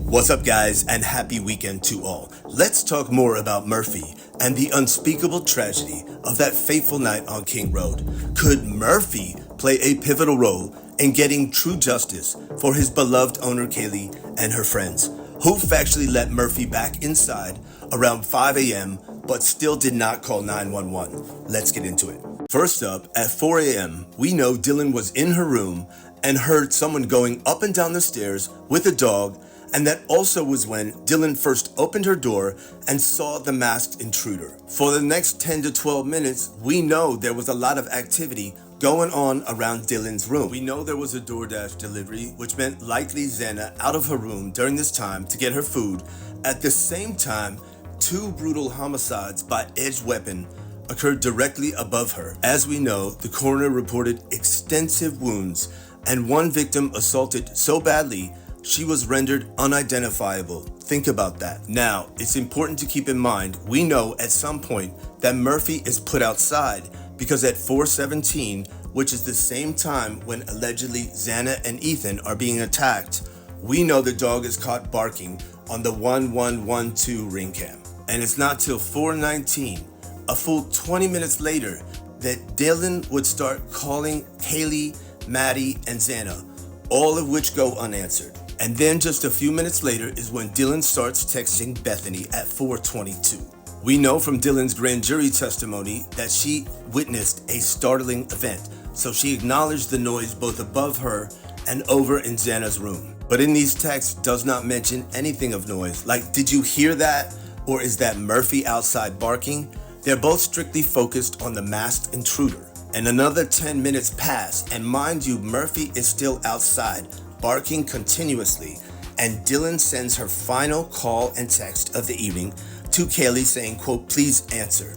What's up, guys, and happy weekend to all. Let's talk more about Murphy and the unspeakable tragedy of that fateful night on King Road. Could Murphy play a pivotal role in getting true justice for his beloved owner Kaylee and her friends, who factually let Murphy back inside around 5 a.m. but still did not call 911? Let's get into it. First up, at 4 a.m., we know Dylan was in her room and heard someone going up and down the stairs with a dog, and that also was when Dylan first opened her door and saw the masked intruder. For the next 10 to 12 minutes, we know there was a lot of activity going on around Dylan's room. We know there was a DoorDash delivery, which meant likely Xana out of her room during this time to get her food. At the same time, two brutal homicides by edged weapon occurred directly above her. As we know, the coroner reported extensive wounds, and one victim assaulted so badly she was rendered unidentifiable. Think about that. Now, it's important to keep in mind, we know at some point that Murphy is put outside because at 4:17, which is the same time when allegedly Xana and Ethan are being attacked, we know the dog is caught barking on the 1112 ring cam. And it's not till 4:19, a full 20 minutes later, that Dylan would start calling Kaylee, Maddie, and Xana, all of which go unanswered. And then just a few minutes later is when Dylan starts texting Bethany at 4:22. We know from Dylan's grand jury testimony that she witnessed a startling event, so she acknowledged the noise both above her and over in Xana's room. But in these texts does not mention anything of noise, like did you hear that, or is that Murphy outside barking? They're both strictly focused on the masked intruder. And another 10 minutes pass, and mind you, Murphy is still outside, barking continuously, and Dylan sends her final call and text of the evening to Kaylee saying, quote, "Please answer."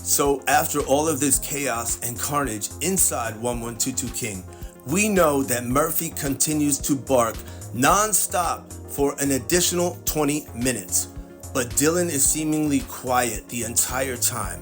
So after all of this chaos and carnage inside 1122 King, we know that Murphy continues to bark non-stop for an additional 20 minutes, but Dylan is seemingly quiet the entire time.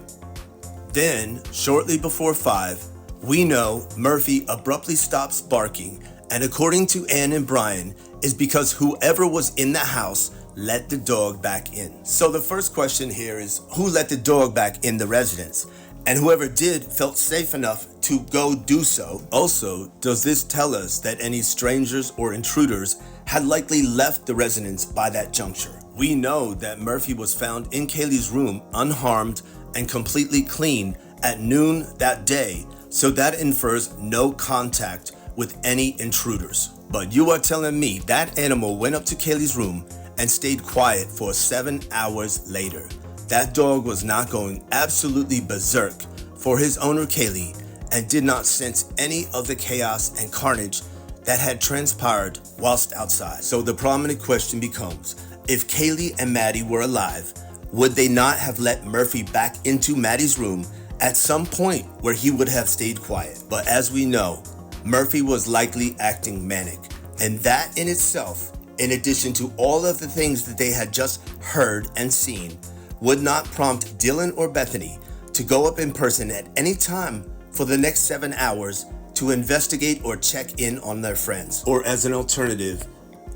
Then, shortly before 5, we know Murphy abruptly stops barking, and according to Ann and Brian, is because whoever was in the house let the dog back in. So the first question here is, who let the dog back in the residence? And whoever did felt safe enough to go do so. Also, does this tell us that any strangers or intruders had likely left the residence by that juncture? We know that Murphy was found in Kaylee's room unharmed and completely clean at noon that day, so that infers no contact with any intruders. But you are telling me that animal went up to Kaylee's room and stayed quiet for 7 hours later. That dog was not going absolutely berserk for his owner Kaylee and did not sense any of the chaos and carnage that had transpired whilst outside. So the prominent question becomes, if Kaylee and Maddie were alive, would they not have let Murphy back into Maddie's room at some point where he would have stayed quiet? But as we know, Murphy was likely acting manic, and that in itself, in addition to all of the things that they had just heard and seen, would not prompt Dylan or Bethany to go up in person at any time for the next 7 hours to investigate or check in on their friends. Or as an alternative,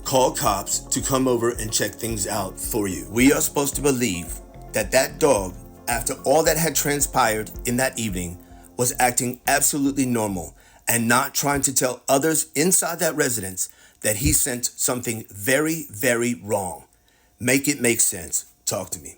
call cops to come over and check things out for you. We are supposed to believe that that dog, after all that had transpired in that evening, was acting absolutely normal and not trying to tell others inside that residence that he sent something very, very wrong. Make it make sense. Talk to me.